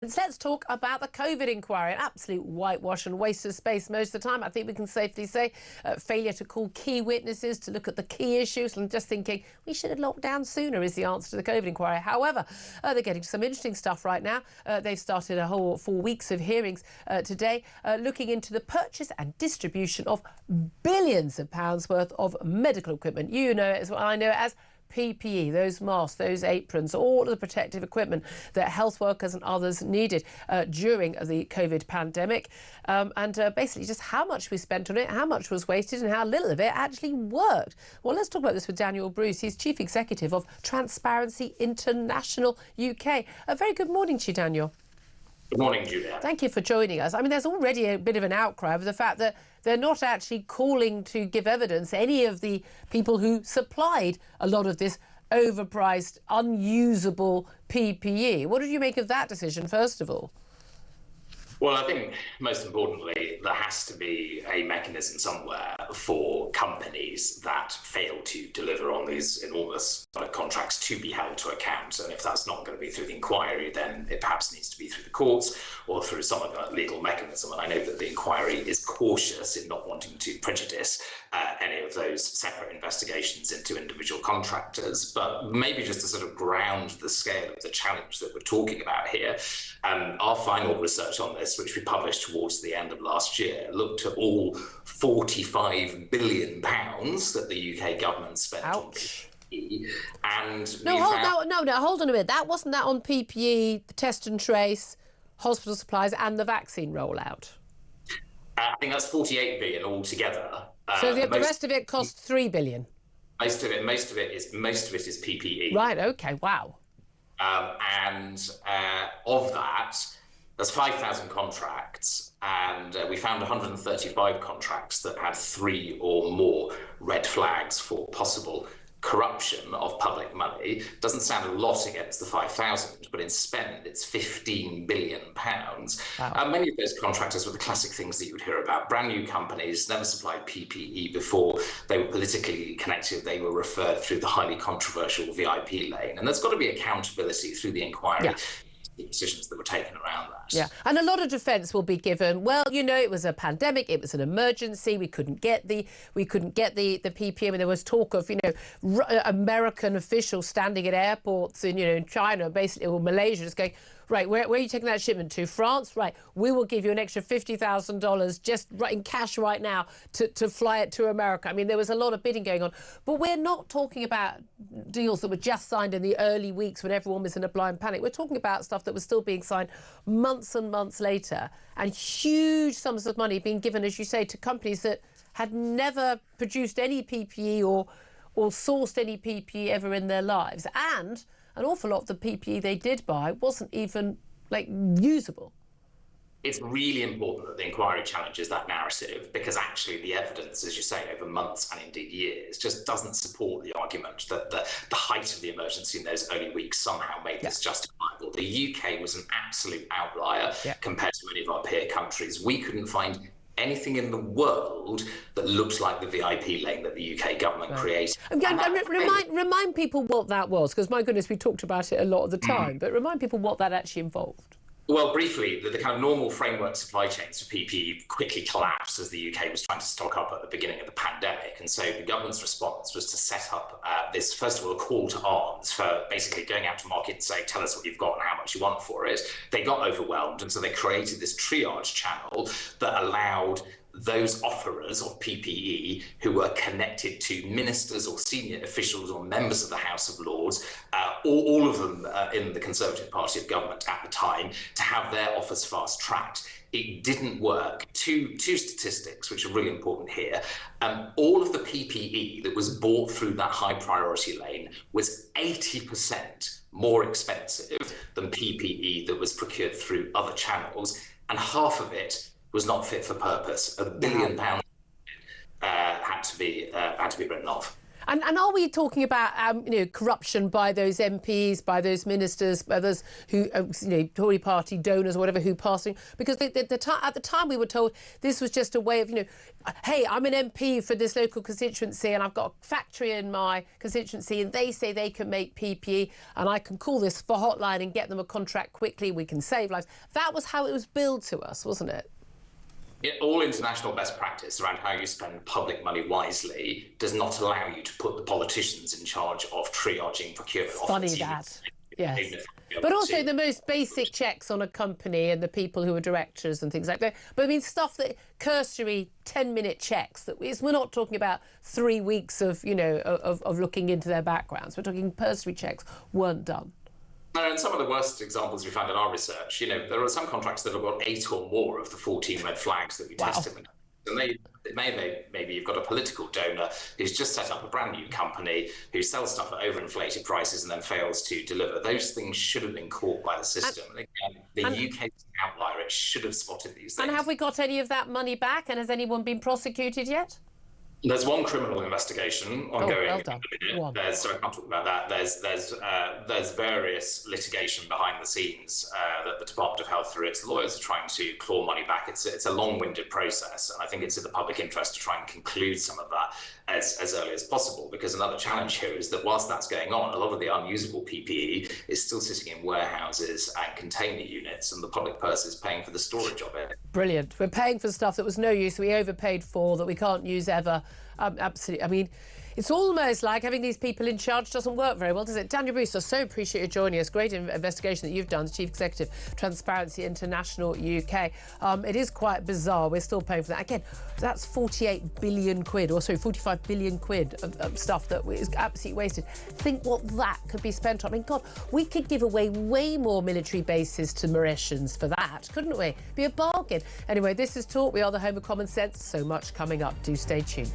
Let's talk about the COVID inquiry. An absolute whitewash and waste of space most of the time. I think we can safely say failure to call key witnesses, to look at the key issues, and just thinking we should have locked down sooner is the answer to the COVID inquiry. However, they're getting some interesting stuff right now. They've started a whole 4 weeks of hearings today, looking into the purchase and distribution of billions of pounds worth of medical equipment. You know it as well, I know it as PPE, those masks, those aprons, all of the protective equipment that health workers and others needed during the COVID pandemic, and basically just how much we spent on it, how much was wasted and how little of it actually worked. Well, let's talk about this with Daniel Bruce. He's Chief Executive of Transparency International UK. A very good morning to you, Daniel. Good morning, Julia. Thank you for joining us. I mean, there's already a bit of an outcry over the fact that they're not actually calling to give evidence any of the people who supplied a lot of this overpriced, unusable PPE. What did you make of that decision, first of all? Well, I think most importantly, there has to be a mechanism somewhere for companies that fail to deliver on these enormous contracts to be held to account. And if that's not going to be through the inquiry, then it perhaps needs to be through the courts or through some other legal mechanism. And I know that the inquiry is cautious in not wanting to prejudice any of those separate investigations into individual contractors. But maybe just to sort of ground the scale of the challenge that we're talking about here, our final research on this, which we published towards the end of last year, looked at all £45 billion that the UK government spent on PPE. And hold on a minute. Wasn't that on PPE, the test and trace, hospital supplies and the vaccine rollout? I think that's 48 billion altogether. So the rest of it cost 3 billion. Most of it is PPE. Right. Okay. Wow. Of that, there's 5,000 contracts, and we found 135 contracts that had 3 or more red flags for possible corruption of public money. Doesn't sound a lot against the 5,000, but in spend, it's £15 billion. Wow. Many of those contractors were the classic things that you would hear about. Brand new companies, never supplied PPE before. They were politically connected. They were referred through the highly controversial VIP lane. And there's got to be accountability through the inquiry. Yeah. Decisions that were taken around that. Yeah, and a lot of defence will be given. Well, you know, it was a pandemic, it was an emergency. We couldn't get the PPE. I mean, there was talk of American officials standing at airports in China, basically, or Malaysia, just going, right, where are you taking that shipment to? France? Right, we will give you an extra $50,000 just right in cash right now to fly it to America. I mean, there was a lot of bidding going on. But we're not talking about deals that were just signed in the early weeks when everyone was in a blind panic. We're talking about stuff that was still being signed months and months later, and huge sums of money being given, as you say, to companies that had never produced any PPE or sourced any PPE ever in their lives. And an awful lot of the PPE they did buy wasn't even, usable. It's really important that the inquiry challenges that narrative, because actually the evidence, as you say, over months and indeed years, just doesn't support the argument that the height of the emergency in those early weeks somehow made this justifiable. The UK was an absolute outlier compared to many of our peer countries. We couldn't find anything in the world that looked like the VIP lane that the UK government created. Remind people what that was, because my goodness, we talked about it a lot of the time, but remind people what that actually involved. Well, briefly, the kind of normal framework supply chains for PPE quickly collapsed as the UK was trying to stock up at the beginning of the pandemic. And so the government's response was to set up this, first of all, a call to arms for basically going out to market and saying, tell us what you've got and how much you want for it. They got overwhelmed, and so they created this triage channel that allowed those offerers of PPE who were connected to ministers or senior officials or members of the House of Lords, all of them in the Conservative Party of government at the time, to have their offers fast-tracked. It didn't work. Two statistics, which are really important here. All of the PPE that was bought through that high priority lane was 80% more expensive than PPE that was procured through other channels, and half of it was not fit for purpose. £1 billion had to be written off. And are we talking about corruption by those MPs, by those ministers, by those who Tory party donors or whatever who passing? Because at the time we were told this was just a way of hey, I'm an MP for this local constituency and I've got a factory in my constituency and they say they can make PPE and I can call this for hotline and get them a contract quickly. We can save lives. That was how it was billed to us, wasn't it? All international best practice around how you spend public money wisely does not allow you to put the politicians in charge of triaging procurement. Funny that. Yes. But also the most basic checks on a company and the people who are directors and things like that. But I mean, stuff that cursory 10-minute checks that we're not talking about 3 weeks of looking into their backgrounds. We're talking cursory checks weren't done. No, and some of the worst examples we found in our research, there are some contracts that have got 8 or more of the 14 red flags that we tested. And maybe you've got a political donor who's just set up a brand new company who sells stuff at overinflated prices and then fails to deliver. Those things should have been caught by the system. And again, the UK is an outlier. It should have spotted these things. And have we got any of that money back? And has anyone been prosecuted yet? There's one criminal investigation ongoing. Well done. So I can't talk about that. There's various litigation behind the scenes that the Department of Health, through its lawyers, are trying to claw money back. It's a long-winded process, and I think it's in the public interest to try and conclude some of that as early as possible. Because another challenge here is that whilst that's going on, a lot of the unusable PPE is still sitting in warehouses and container units, and the public purse is paying for the storage of it. Brilliant. We're paying for stuff that was no use, we overpaid for, that we can't use ever. Absolutely. I mean, it's almost like having these people in charge doesn't work very well, does it? Daniel Bruce, I so appreciate you joining us. Great investigation that you've done, Chief Executive, Transparency International UK. It is quite bizarre. We're still paying for that. Again, that's 48 billion quid, or sorry, 45 billion quid of stuff that is absolutely wasted. Think what that could be spent on. I mean, God, we could give away way more military bases to Mauritians for that, couldn't we? Be a bargain. Anyway, this is Talk. We are the home of common sense. So much coming up. Do stay tuned.